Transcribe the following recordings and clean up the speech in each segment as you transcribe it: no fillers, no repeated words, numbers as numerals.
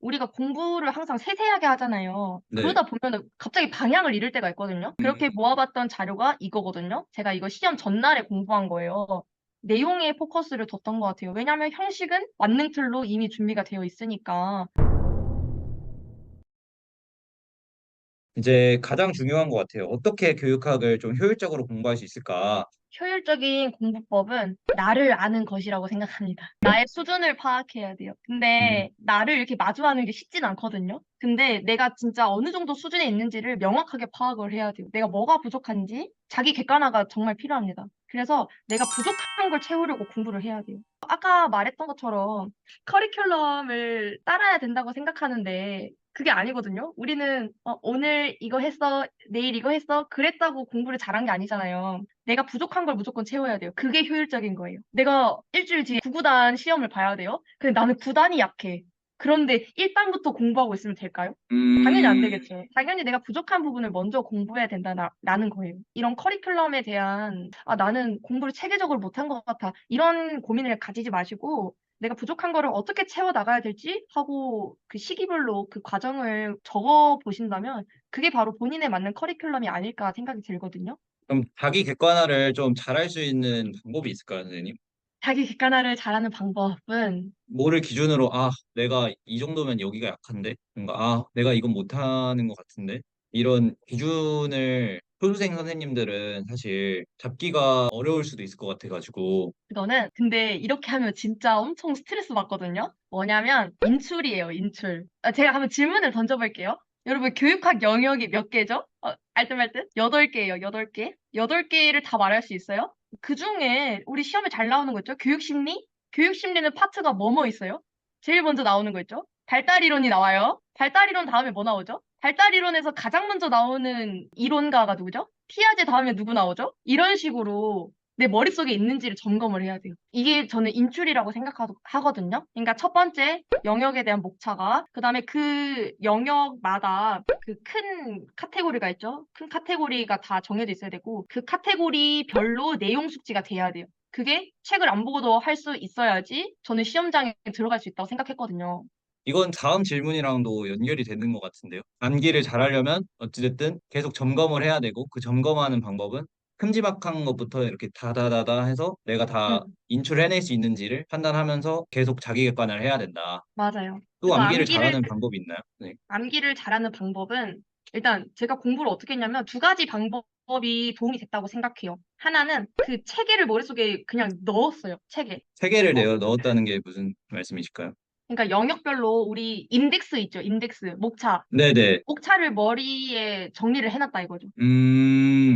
우리가 공부를 항상 세세하게 하잖아요. 네. 그러다 보면은 갑자기 방향을 잃을 때가 있거든요. 그렇게 모아봤던 자료가 이거거든요. 제가 이거 시험 전날에 공부한 거예요. 내용에 포커스를 뒀던 것 같아요. 왜냐하면 형식은 완능 틀로 이미 준비가 되어 있으니까. 이제 가장 중요한 것 같아요. 어떻게 교육학을 좀 효율적으로 공부할 수 있을까? 효율적인 공부법은 나를 아는 것이라고 생각합니다. 나의 수준을 파악해야 돼요. 음, 근데 나를 이렇게 마주하는 게 쉽진 않거든요. 근데 내가 진짜 어느 정도 수준에 있는지를 명확하게 파악을 해야 돼요. 내가 뭐가 부족한지 자기 객관화가 정말 필요합니다. 그래서 내가 부족한 걸 채우려고 공부를 해야 돼요. 아까 말했던 것처럼 커리큘럼을 따라야 된다고 생각하는데 그게 아니거든요. 우리는 오늘 이거 했어, 내일 이거 했어, 그랬다고 공부를 잘한 게 아니잖아요. 내가 부족한 걸 무조건 채워야 돼요. 그게 효율적인 거예요. 내가 일주일 뒤에 9구단 시험을 봐야 돼요. 근데 나는 9단이 약해. 그런데 1단부터 공부하고 있으면 될까요? 당연히 안 음, 되겠죠. 당연히 내가 부족한 부분을 먼저 공부해야 된다라는 거예요. 이런 커리큘럼에 대한, 나는 공부를 체계적으로 못한 것 같아. 이런 고민을 가지지 마시고, 내가 부족한 거를 어떻게 채워 나가야 될지 하고 그 시기별로 그 과정을 적어 보신다면 그게 바로 본인에 맞는 커리큘럼이 아닐까 생각이 들거든요. 그럼 자기 객관화를 좀 잘할 수 있는 방법이 있을까요, 선생님? 자기 객관화를 잘하는 방법은 뭐를 기준으로, 내가 이 정도면 여기가 약한데? 뭔가, 내가 이건 못하는 것 같은데? 이런 기준을 초수생 선생님들은 사실 잡기가 어려울 수도 있을 것 같아가지고, 그거는 근데 이렇게 하면 진짜 엄청 스트레스 받거든요. 뭐냐면 인출이에요, 인출. 제가 한번 질문을 던져볼게요. 여러분 교육학 영역이 몇 개죠? 알뜰말뜻? 8개예요, 8개. 8개를 다 말할 수 있어요? 그중에 우리 시험에 잘 나오는 거 있죠? 교육심리? 교육심리는 파트가 뭐뭐 있어요? 제일 먼저 나오는 거 있죠? 발달이론이 나와요. 발달이론 다음에 뭐 나오죠? 발달이론에서 가장 먼저 나오는 이론가가 누구죠? 피아제 다음에 누구 나오죠? 이런 식으로 내 머릿속에 있는지를 점검을 해야 돼요. 이게 저는 인출이라고 생각하거든요. 그러니까 첫 번째 영역에 대한 목차가, 그 다음에 그 영역마다 그 큰 카테고리가 있죠. 큰 카테고리가 다 정해져 있어야 되고, 그 카테고리별로 내용 숙지가 돼야 돼요. 그게 책을 안 보고도 할 수 있어야지 저는 시험장에 들어갈 수 있다고 생각했거든요. 이건 다음 질문이랑도 연결이 되는 것 같은데요. 암기를 잘하려면 어찌됐든 계속 점검을 해야 되고 그 점검하는 방법은 큼지막한 것부터 이렇게 다다다다 해서 내가 다 응, 인출해낼 수 있는지를 판단하면서 계속 자기 객관을 해야 된다. 맞아요. 또 그래서 암기를 잘하는 방법이 있나요? 네. 암기를 잘하는 방법은 일단 제가 공부를 어떻게 했냐면 두 가지 방법이 도움이 됐다고 생각해요. 하나는 그 체계를 머릿속에 그냥 넣었어요. 체계. 세 개를 내어 넣었다는 게 무슨 말씀이실까요? 그러니까 영역별로 우리 인덱스 있죠. 인덱스, 목차. 네네. 목차를 머리에 정리를 해놨다 이거죠.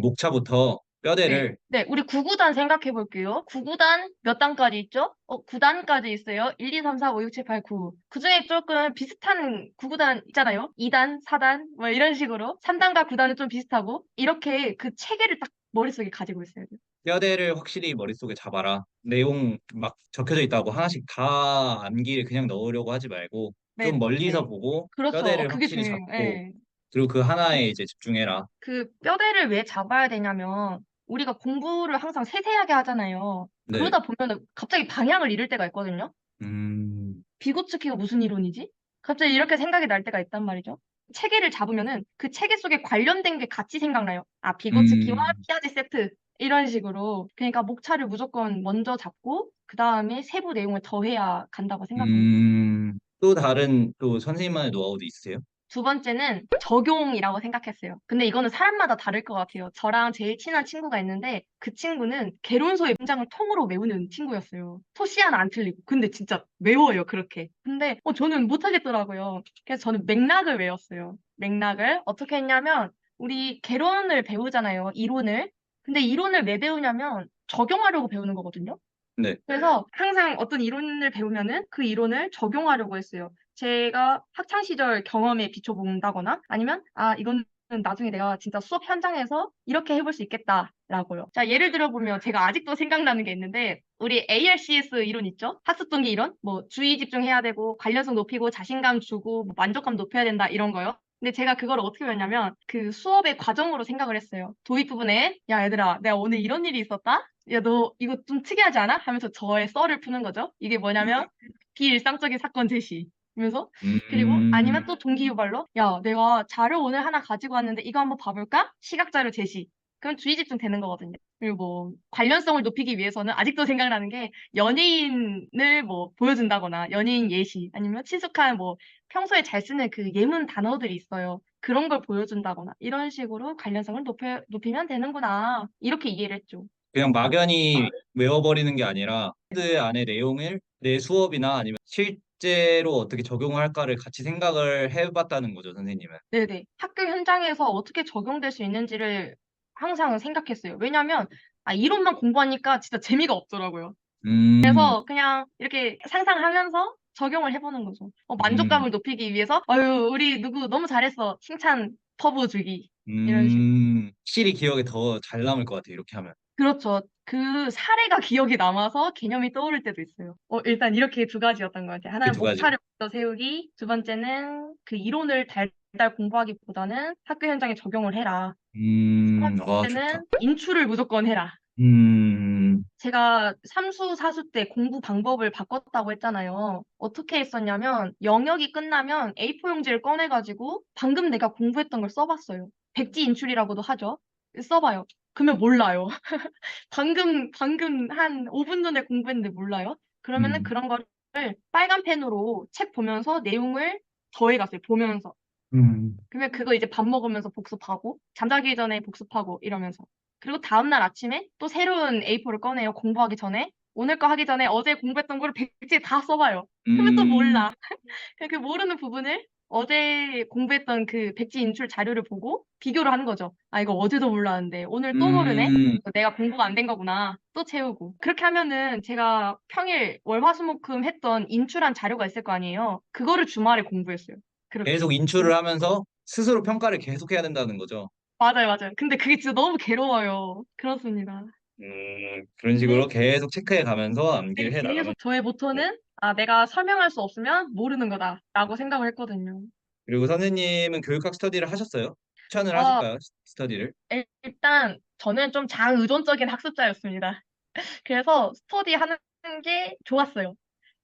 목차부터 네. 뼈대를, 네, 우리 9구단 생각해 볼게요. 9구단 몇 단까지 있죠? 9단까지 있어요. 1, 2, 3, 4, 5, 6, 7, 8, 9. 그중에 조금 비슷한 9구단 있잖아요. 2단, 4단, 뭐 이런 식으로. 3단과 9단은 좀 비슷하고. 이렇게 그 체계를 딱 머릿속에 가지고 있어야 돼요. 뼈대를 확실히 머릿속에 잡아라. 내용 막 적혀져 있다고 하나씩 다 암기를 그냥 넣으려고 하지 말고 좀 네, 멀리서 네. 보고 그렇죠. 뼈대를 그게 확실히 중요해요. 잡고 예. 그리고 그 하나에 이제 집중해라. 그 뼈대를 왜 잡아야 되냐면, 우리가 공부를 항상 세세하게 하잖아요. 네. 그러다 보면 갑자기 방향을 잃을 때가 있거든요. 음, 비고츠키가 무슨 이론이지? 갑자기 이렇게 생각이 날 때가 있단 말이죠. 체계를 잡으면은 그 체계 속에 관련된 게 같이 생각나요. 비고츠키와 음, 피아제 세트. 이런 식으로. 그러니까 목차를 무조건 먼저 잡고, 그 다음에 세부 내용을 더해야 간다고 생각합니다. 또 다른 또 선생님만의 노하우도 있으세요? 두 번째는 적용이라고 생각했어요. 근데 이거는 사람마다 다를 것 같아요. 저랑 제일 친한 친구가 있는데 그 친구는 개론서의 문장을 통으로 외우는 친구였어요. 토시 하나 안 틀리고. 근데 진짜 외워요, 그렇게. 근데 저는 못하겠더라고요. 그래서 저는 맥락을 외웠어요. 맥락을 어떻게 했냐면 우리 개론을 배우잖아요, 이론을. 근데 이론을 왜 배우냐면 적용하려고 배우는 거거든요. 네. 그래서 항상 어떤 이론을 배우면은 그 이론을 적용하려고 했어요. 제가 학창 시절 경험에 비춰본다거나 아니면 이거는 나중에 내가 진짜 수업 현장에서 이렇게 해볼 수 있겠다라고요. 자, 예를 들어보면 제가 아직도 생각나는 게 있는데 우리 ARCS 이론 있죠? 학습동기 이론? 뭐 주의 집중해야 되고 관련성 높이고 자신감 주고 뭐 만족감 높여야 된다 이런 거요. 근데 제가 그걸 어떻게 배웠냐면 그 수업의 과정으로 생각을 했어요. 도입 부분에 야 얘들아 내가 오늘 이런 일이 있었다? 야, 너 이거 좀 특이하지 않아? 하면서 저의 썰을 푸는 거죠. 이게 뭐냐면 비일상적인 사건 제시. 이러면서 그리고 아니면 음, 또 동기유발로 야, 내가 자료 오늘 하나 가지고 왔는데 이거 한번 봐볼까? 시각자료 제시. 그럼 주의 집중 되는 거거든요. 그리고 뭐 관련성을 높이기 위해서는 아직도 생각나는 게 연예인을 뭐 보여준다거나 연예인 예시 아니면 친숙한 뭐 평소에 잘 쓰는 그 예문 단어들이 있어요. 그런 걸 보여준다거나 이런 식으로 관련성을 높이면 되는구나. 이렇게 이해를 했죠. 그냥 막연히 외워버리는 게 아니라 그 안에 내용을 내 수업이나 아니면 실제로 어떻게 적용할까를 같이 생각을 해봤다는 거죠, 선생님은. 네네. 학교 현장에서 어떻게 적용될 수 있는지를 항상 생각했어요. 왜냐면, 아, 이론만 공부하니까 진짜 재미가 없더라고요. 음, 그래서 그냥 이렇게 상상하면서 적용을 해보는 거죠. 음, 만족감을 높이기 위해서, 아유, 우리 누구 너무 잘했어. 칭찬 퍼부 주기. 이런 식으로. 확실히 기억에 더 잘 남을 것 같아요, 이렇게 하면. 그렇죠. 그 사례가 기억이 남아서 개념이 떠오를 때도 있어요. 일단 이렇게 두 가지였던 것 같아요. 그 하나는 두 가지. 목차를 먼저 세우기, 두 번째는 그 이론을 달달 공부하기보다는 학교 현장에 적용을 해라. 첫 좋다. 번째는 인출을 무조건 해라. 음, 제가 삼수, 사수 때 공부 방법을 바꿨다고 했잖아요. 어떻게 했었냐면 영역이 끝나면 A4 용지를 꺼내가지고 방금 내가 공부했던 걸 써봤어요. 백지 인출이라고도 하죠. 써봐요. 그러면 몰라요. 방금 한 5분 전에 공부했는데 몰라요? 그러면은 음, 그런 거를 빨간 펜으로 책 보면서 내용을 더해갔어요. 보면서. 음, 그러면 그거 이제 밥 먹으면서 복습하고, 잠자기 전에 복습하고 이러면서. 그리고 다음날 아침에 또 새로운 A4를 꺼내요. 공부하기 전에. 오늘 거 하기 전에 어제 공부했던 거를 백지에 다 써봐요. 그러면 또 음, 몰라. 그 모르는 부분을 어제 공부했던 그 백지 인출 자료를 보고 비교를 하는 거죠. 아, 이거 어제도 몰랐는데 오늘 또 모르네? 음. 내가 공부가 안 된 거구나. 또 채우고. 그렇게 하면은 제가 평일 월화수목금 했던 인출한 자료가 있을 거 아니에요. 그거를 주말에 공부했어요. 그렇게. 계속 인출을 하면서 스스로 평가를 계속 해야 된다는 거죠. 맞아요, 맞아요. 근데 그게 진짜 너무 괴로워요. 그렇습니다. 그런 근데 식으로 계속 체크해 가면서 암기를 해 나가면. 계속 저의 모토는 아, 내가 설명할 수 없으면 모르는 거다라고 생각을 했거든요. 그리고 선생님은 교육학 스터디를 하셨어요? 추천을 어, 하실까요? 스터디를? 일단 저는 좀 장의존적인 학습자였습니다. 그래서 스터디 하는 게 좋았어요.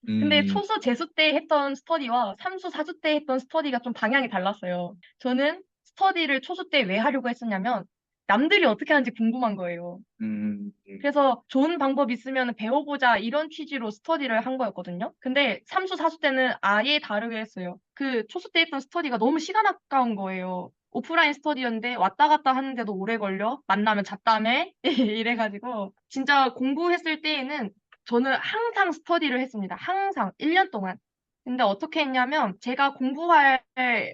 근데 음, 초수, 재수 때 했던 스터디와 삼수, 사수 때 했던 스터디가 좀 방향이 달랐어요. 저는 스터디를 초수 때 왜 하려고 했었냐면 남들이 어떻게 하는지 궁금한 거예요. 음, 그래서 좋은 방법 있으면 배워보자 이런 취지로 스터디를 한 거였거든요. 근데 삼수, 사수 때는 아예 다르게 했어요. 그 초수 때 했던 스터디가 너무 시간 아까운 거예요. 오프라인 스터디였는데 왔다 갔다 하는데도 오래 걸려. 만나면 잡다며 이래가지고 진짜 공부했을 때에는 저는 항상 스터디를 했습니다. 항상 1년 동안. 근데 어떻게 했냐면 제가 공부할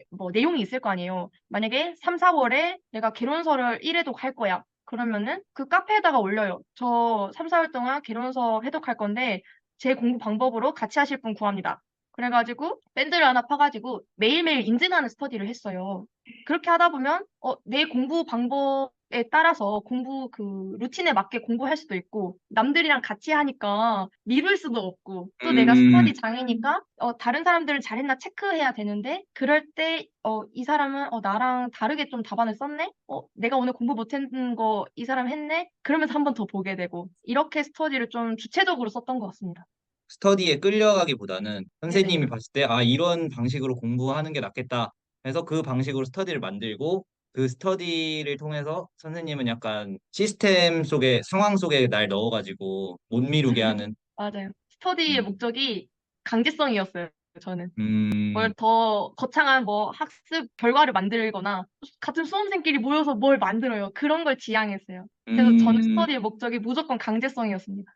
뭐 내용이 있을 거 아니에요. 만약에 3, 4월에 내가 개론서를 1회독 할 거야. 그러면은 그 카페에다가 올려요. 저 3, 4월 동안 개론서 회독할 건데 제 공부 방법으로 같이 하실 분 구합니다. 그래가지고 밴드를 하나 파가지고 매일매일 인증하는 스터디를 했어요. 그렇게 하다 보면 내 공부 방법에 따라서 공부 그 루틴에 맞게 공부할 수도 있고 남들이랑 같이 하니까 미룰 수도 없고 또 내가 음, 스터디 장이니까 다른 사람들은 잘했나 체크해야 되는데 그럴 때 이 사람은 나랑 다르게 좀 답안을 썼네? 내가 오늘 공부 못했는 거 이 사람 했네? 그러면서 한 번 더 보게 되고 이렇게 스터디를 좀 주체적으로 썼던 것 같습니다. 스터디에 끌려가기보다는 네네. 선생님이 봤을 때, 아, 이런 방식으로 공부하는 게 낫겠다 해서 그 방식으로 스터디를 만들고 그 스터디를 통해서 선생님은 약간 시스템 속에, 상황 속에 날 넣어가지고 못 미루게 하는, 맞아요. 스터디의 음, 목적이 강제성이었어요, 저는. 음, 뭘 더 거창한 뭐 학습 결과를 만들거나 같은 수험생끼리 모여서 뭘 만들어요. 그런 걸 지향했어요. 그래서 저는 음, 스터디의 목적이 무조건 강제성이었습니다.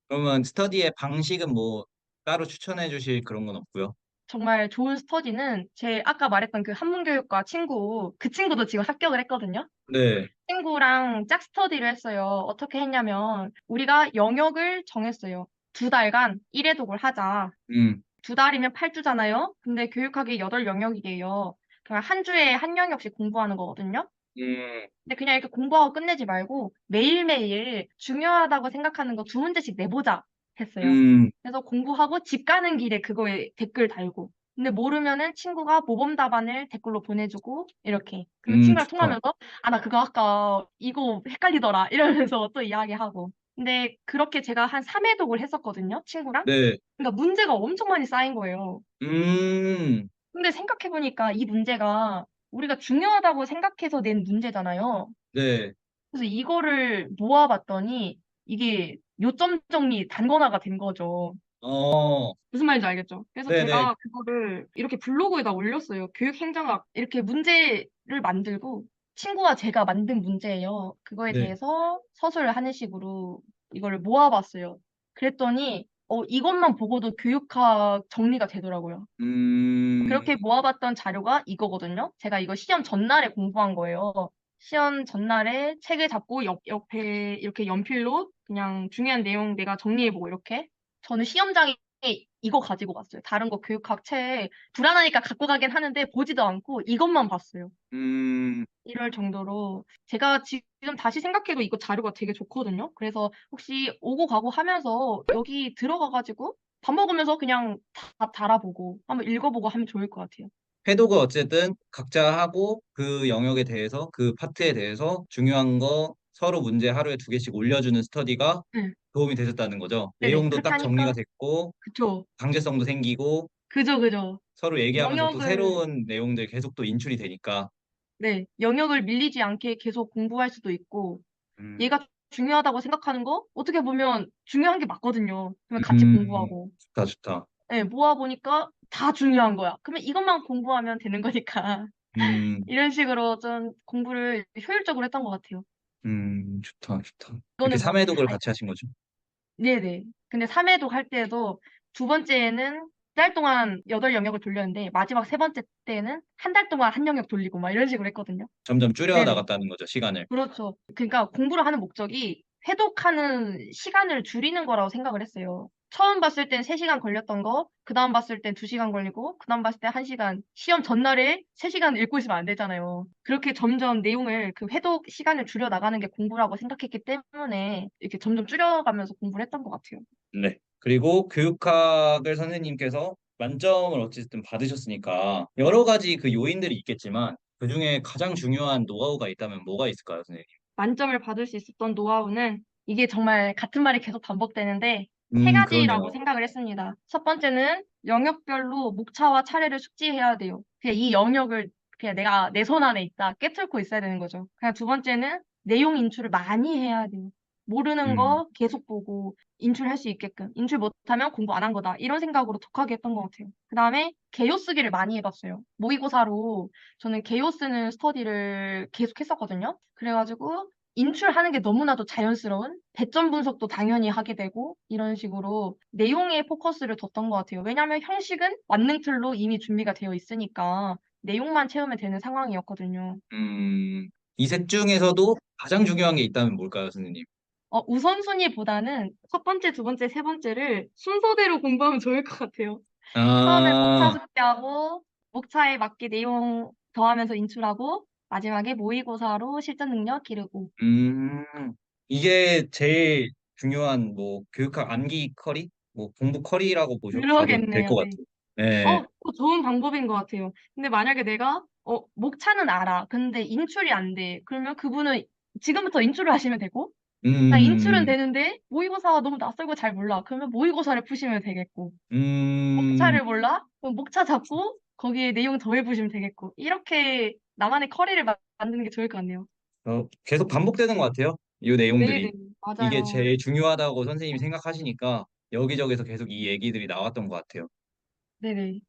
그러면 스터디의 방식은 뭐 따로 추천해 주실 그런 건 없고요. 정말 좋은 스터디는 제 아까 말했던 그 한문교육과 친구, 그 친구도 지금 합격을 했거든요. 네. 친구랑 짝 스터디를 했어요. 어떻게 했냐면 우리가 영역을 정했어요. 2달간 1회독을 하자. 음, 2달이면 8주잖아요. 근데 교육학이 8영역이에요. 그냥 한 주에 한 영역씩 공부하는 거거든요. 음, 근데 그냥 이렇게 공부하고 끝내지 말고 매일매일 중요하다고 생각하는 거 2문제씩 내보자 했어요. 음, 그래서 공부하고 집 가는 길에 그거에 댓글 달고. 근데 모르면은 친구가 모범 답안을 댓글로 보내주고 이렇게. 그러면 친구랑 좋다. 통하면서 아, 나 그거 아까 이거 헷갈리더라 이러면서 또 이야기하고. 근데 그렇게 제가 한 3회독을 했었거든요, 친구랑. 네. 그러니까 문제가 엄청 많이 쌓인 거예요. 음, 근데 생각해보니까 이 문제가 우리가 중요하다고 생각해서 낸 문제잖아요. 네. 그래서 이거를 모아봤더니 이게 요점 정리 단권화가 된 거죠. 어, 무슨 말인지 알겠죠? 그래서 네네. 제가 그거를 이렇게 블로그에다 올렸어요. 교육행정학 이렇게 문제를 만들고 친구와 제가 만든 문제예요. 그거에 네. 대해서 서술을 하는 식으로 이거를 모아봤어요. 그랬더니 이것만 보고도 교육학 정리가 되더라고요. 음, 그렇게 모아봤던 자료가 이거거든요. 제가 이거 시험 전날에 공부한 거예요. 시험 전날에 책을 잡고 옆에 이렇게 연필로 그냥 중요한 내용 내가 정리해보고 이렇게. 저는 시험장에 이거 가지고 갔어요. 다른 거 교육학 책 불안하니까 갖고 가긴 하는데 보지도 않고 이것만 봤어요. 음, 이럴 정도로 제가 지금 다시 생각해도 이거 자료가 되게 좋거든요. 그래서 혹시 오고 가고 하면서 여기 들어가가지고 밥 먹으면서 그냥 다 달아보고 한번 읽어보고 하면 좋을 것 같아요. 회독은 어쨌든 각자 하고 그 영역에 대해서 그 파트에 대해서 중요한 거 서로 문제 하루에 두 개씩 올려주는 스터디가 네. 도움이 되셨다는 거죠. 네네. 내용도 그렇게 딱 정리가 하니까 됐고 그쵸. 강제성도 생기고 그죠. 서로 얘기하면서 또 영역을 새로운 내용들 계속 또 인출이 되니까. 네. 영역을 밀리지 않게 계속 공부할 수도 있고 음, 얘가 중요하다고 생각하는 거 어떻게 보면 중요한 게 맞거든요. 그러면 같이 음, 공부하고. 좋다, 좋다. 네, 모아보니까 다 중요한 거야. 그러면 이것만 공부하면 되는 거니까. 음, 이런 식으로 좀 공부를 효율적으로 했던 것 같아요. 좋다, 좋다. 그렇게 이거는 뭐, 3회독을 아니, 같이 하신 거죠? 네네. 근데 3회독 할 때도 두 번째에는 2달 동안 8영역을 돌렸는데 마지막 세 번째 때는 한 달 동안 한 영역 돌리고 막 이런 식으로 했거든요. 점점 줄여 네네. 나갔다는 거죠, 시간을. 그렇죠. 그러니까 공부를 하는 목적이 회독하는 시간을 줄이는 거라고 생각을 했어요. 처음 봤을 땐 3시간 걸렸던 거, 그 다음 봤을 땐 2시간 걸리고, 그 다음 봤을 때 1시간. 시험 전날에 3시간 읽고 있으면 안 되잖아요. 그렇게 점점 내용을 그 회독 시간을 줄여 나가는 게 공부라고 생각했기 때문에 이렇게 점점 줄여가면서 공부를 했던 것 같아요. 네. 그리고 교육학을 선생님께서 만점을 어쨌든 받으셨으니까 여러 가지 그 요인들이 있겠지만 그중에 가장 중요한 노하우가 있다면 뭐가 있을까요, 선생님? 만점을 받을 수 있었던 노하우는 이게 정말 같은 말이 계속 반복되는데 세 가지라고 그러네요. 생각을 했습니다. 첫 번째는 영역별로 목차와 차례를 숙지해야 돼요. 그냥 이 영역을 그냥 내가 내 손 안에 있다 꿰뚫고 있어야 되는 거죠. 그냥 두 번째는 내용 인출을 많이 해야 돼요. 모르는 음, 거 계속 보고 인출할 수 있게끔. 인출 못하면 공부 안 한 거다. 이런 생각으로 독하게 했던 것 같아요. 그 다음에 개요 쓰기를 많이 해봤어요. 모의고사로 저는 개요 쓰는 스터디를 계속 했었거든요. 그래가지고 인출하는 게 너무나도 자연스러운 배점 분석도 당연히 하게 되고 이런 식으로 내용에 포커스를 뒀던 것 같아요. 왜냐하면 형식은 완능 틀로 이미 준비가 되어 있으니까 내용만 채우면 되는 상황이었거든요. 이 셋 중에서도 가장 중요한 게 있다면 뭘까요, 선생님? 우선순위보다는 첫 번째, 두 번째, 세 번째를 순서대로 공부하면 좋을 것 같아요. 처음에 목차 아, 숙지하고 목차에 맞게 내용 더하면서 인출하고 마지막에 모의고사로 실전 능력 기르고 음, 이게 제일 중요한 뭐 교육학 암기 커리, 뭐 공부 커리라고 봐도 될 그러겠네요. 것 네. 같아요. 네. 그거 좋은 방법인 것 같아요. 근데 만약에 내가, 목차는 알아. 근데 인출이 안 돼. 그러면 그분은 지금부터 인출을 하시면 되고, 나 인출은 음, 되는데, 모의고사가 너무 낯설고 잘 몰라. 그러면 모의고사를 푸시면 되겠고, 음, 목차를 몰라? 그럼 목차 잡고, 거기에 내용 더해보시면 되겠고, 이렇게 나만의 커리를 만드는 게 좋을 것 같네요. 계속 반복되는 것 같아요. 이 네네, 내용들이. 이게 맞아요. 제일 중요하다고 선생님이 생각하시니까 여기저기서 계속 이 얘기들이 나왔던 것 같아요. 네네.